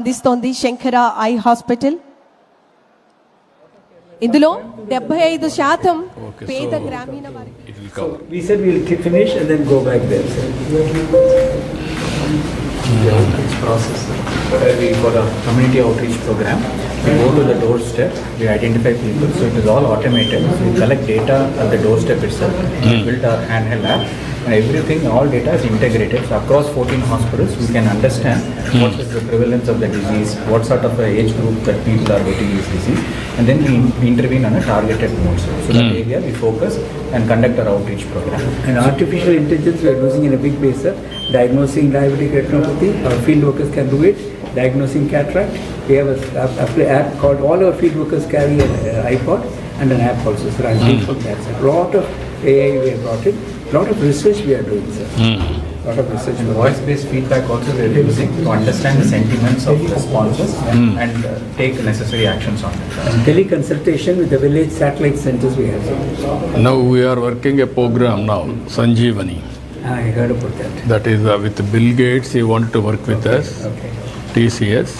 అందిస్తోంది Shankara eye hospital. ఇందులో 75% పేద గ్రామీణ వారికి. We said we'll finish and then go back there. The outreach process. For the community outreach program, we go to the doorstep, we identify people, so it is all automated. So we collect data at the doorstep itself, we build our handheld app, and everything, all data is integrated. So across 14 hospitals, we can understand what is the prevalence of the disease, what sort of age group that people are getting this disease, and then we intervene on a targeted mode. So that area we focus and conduct our outreach program. And artificial intelligence we are using in a big way, sir. Diagnosing diabetic retinopathy, our field workers can do it. Diagnosing cataract, we have an app called, all our field workers carry an iPod and an app also, sir. I'm doing from that, sir. A lot of AI we have brought in, a lot of research we are doing, sir. Lot of research. And voice-based feedback also we are using to understand the sentiments of responses and take necessary actions on it. And teleconsultation with the village satellite centers we have, sir. Now we are working a program now, Sanjeevani. I heard about that. That is with Bill Gates, he wanted to work with us, Okay. TCS.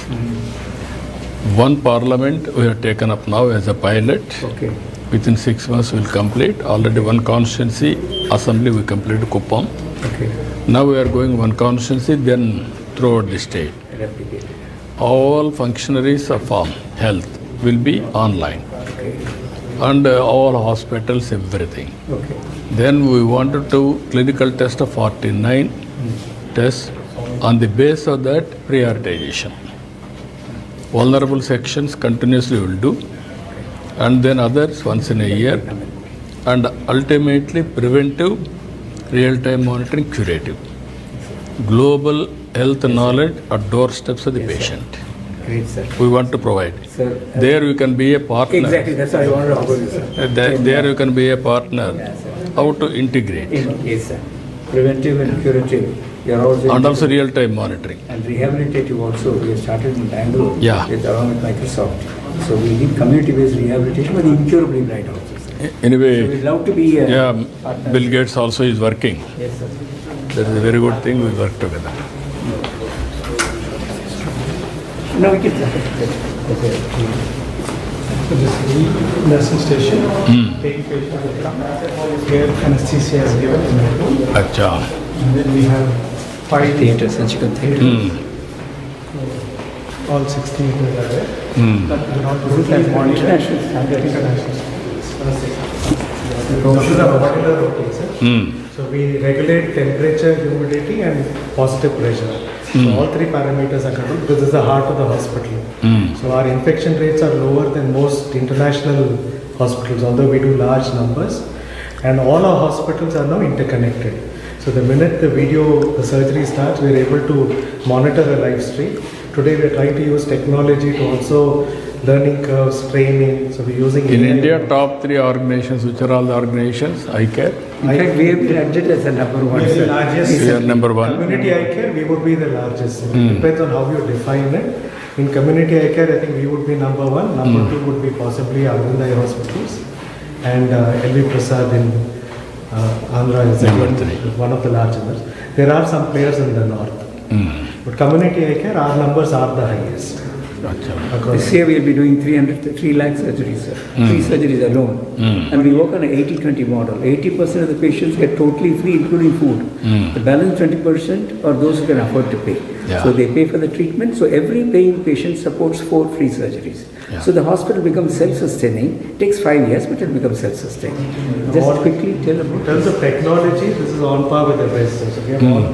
One parliament we have taken up now as a pilot. Okay. Within 6 months we will complete. Already one constituency, assembly we completed Kuppam. Okay. Now we are going one constituency, then throughout the state. Replicate. All functionaries of health will be online. Okay. And all hospitals, everything. Okay. Then we wanted to clinical test of 49 tests. On the base of that, prioritization. Vulnerable sections continuously will do, and then others once in a year, and ultimately preventive, real-time monitoring, curative. Global health knowledge at doorsteps of the patient. Great, sir. We want to provide. Sir, There you can be a partner. exactly, that's what I wanted to offer you, sir. There you can be a partner. Yeah, sir. How to integrate. Yes, sir. Preventive and curative. You are also And also real-time monitoring. and rehabilitative also. We have started in Bangalore Yeah. along with Microsoft. So we need community-based rehabilitation, but incurably bright also, sir. Anyway, So we'd love to be a yeah, partner. Bill Gates also is working. Yes, sir. That is a very good thing. We work together. No, we can. Okay. So this nursing station, taking patient will come, here anesthesia is given in the room, Acha. and then we have 5 Theatre, surgical theatre. all 16 are there. But they're not This is like international standard. international students. This is a modular routine, sir. So we regulate temperature, humidity and positive pressure. So all 3 parameters are controlled. This is the heart of the hospital. So our infection rates are lower than most international hospitals, although we do large numbers. And all our hospitals are now interconnected. So the minute the surgery starts, we are able to monitor a live stream. Today we are trying to use technology to also learning curves, training. So we're using In AI. India, top 3 organizations, which are all the organizations? I care. In fact, we have been added as a number one. We are the sir. largest. We are number 1. Community eye care, we would be the largest. It depends on how you define it. In community eye care, I think we would be number 1. Number 2 would be possibly Arvind Eye Hospitals. And LV Prasad in Andhra is Number again 3. one of the largest. There are some players in the north. But community eye care, our numbers are the highest Acha. across. This year we'll be doing 3 lakh surgeries, sir. 3 surgeries alone. And we work on an 80-20 model. 80% of the patients get totally free, including food. The balance 20% are those who can afford to pay. Yeah. So they pay for the treatment. So every paying patient supports 4 free surgeries. Yeah. So the hospital becomes self-sustaining. Takes 5 years, but it becomes self-sustaining. Just quickly tell In about terms of technology, this is on par with the best. So we have all,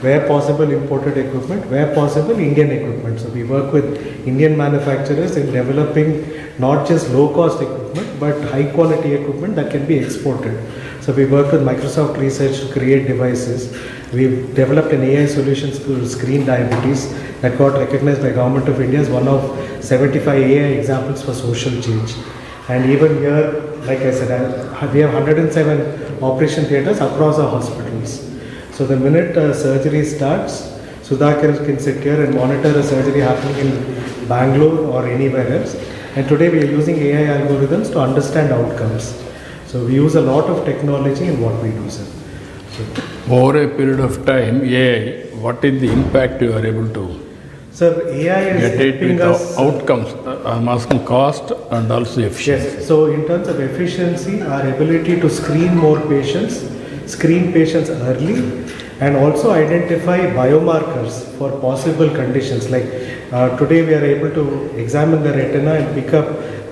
where possible, imported equipment, where possible, Indian equipment. So we work with Indian manufacturers in developing not just low-cost equipment, but high-quality equipment that can be exported. So we work with Microsoft Research to create devices. We've developed an AI solution to screen diabetes that got recognized by Government of India as one of 75 AI examples for social change. And even here, like I said, we have 107 operation theatres across our hospitals. So the minute surgery starts, Sudhakar can sit here and monitor a surgery happening in Bangalore or anywhere else. And today we are using AI algorithms to understand outcomes. So we use a lot of technology in what we do, sir. So, Over a period of time, AI, what is the impact you are able to Sir, AI is Get it helping with us. outcomes. I'm asking cost and also efficiency. Yes, so in terms of efficiency, our ability to screen more patients, screen patients early, and also identify biomarkers for possible conditions. Like today, we are able to examine the retina and pick up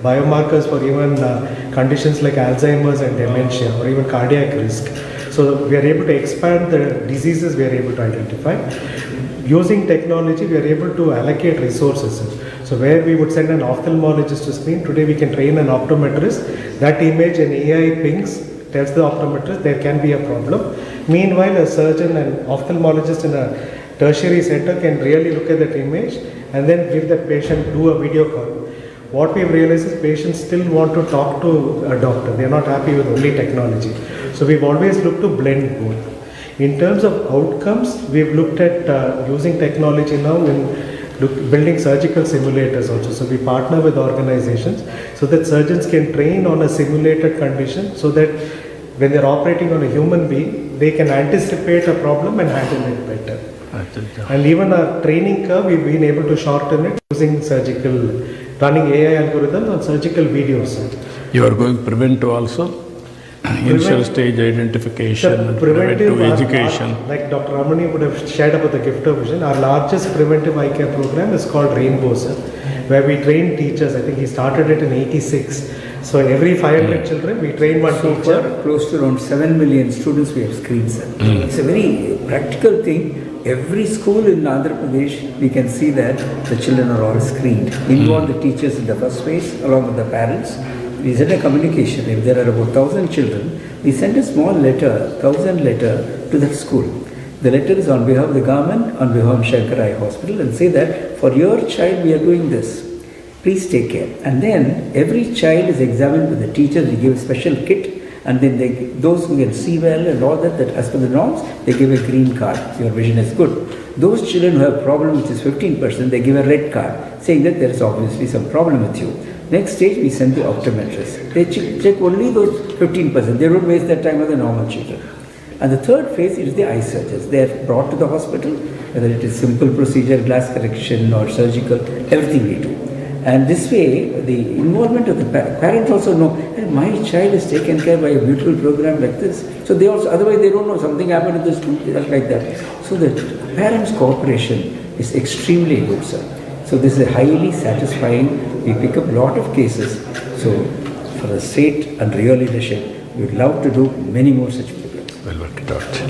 biomarkers for even conditions like Alzheimer's and dementia, or even cardiac risk. So we are able to expand the diseases we are able to identify. Using technology, we are able to allocate resources. So where we would send an ophthalmologist to screen, today we can train an optometrist. That image an AI pings, tells the optometrist there can be a problem. Meanwhile, a surgeon and ophthalmologist in a tertiary center can really look at that image and then give that patient, do a video call. What we've realized is patients still want to talk to a doctor. They're not happy with only technology. So we've always looked to blend both. In terms of outcomes, we've looked at using technology now in building surgical simulators also. So we partner with organizations so that surgeons can train on a simulated condition, so that when they're operating on a human being, they can anticipate a problem and handle it better. And even our training curve, we've been able to shorten it using running AI algorithms on surgical videos. You are going preventive also? Initial stage identification, and preventive education. Like Dr. Ramani would have shared about the gift of vision, our largest preventive eye care program is called Rainbow, sir, where we train teachers. I think he started it in '86. So every 500 children, we train one So teacher. far, close to around 7 million students we have screened, sir. It's a very practical thing. Every school in Andhra Pradesh, we can see that the children are all screened. Involve the teachers in the first phase, along with the parents. We send a communication. If there are about 1,000 children, we send a small letter, 1,000 letter to that school. The letter is on behalf of the government, on behalf of Shankar Eye Hospital, and say that for your child we are doing this. Please take care. And then every child is examined with the teacher. They give a special kit, and then those who can see well and all that as per the norms, they give a green card. Your vision is good. Those children who have problem, which is 15%, they give a red card, saying that there is obviously some problem with you. Next stage, we send the optometrist. They check only those 15%. They don't waste their time with the normal children. And the third phase is the eye surgeons. They are brought to the hospital, whether it is simple procedure, glass correction or surgical, everything we do. And this way, the involvement of the parents also know, hey, my child is taken care by a beautiful program like this. So they also, otherwise they don't know something happened in the school, like that. So the parents' cooperation is extremely good, sir. So this is highly satisfying. We pick up a lot of cases. So for the state and real leadership, we would love to do many more such programs. Well worked out.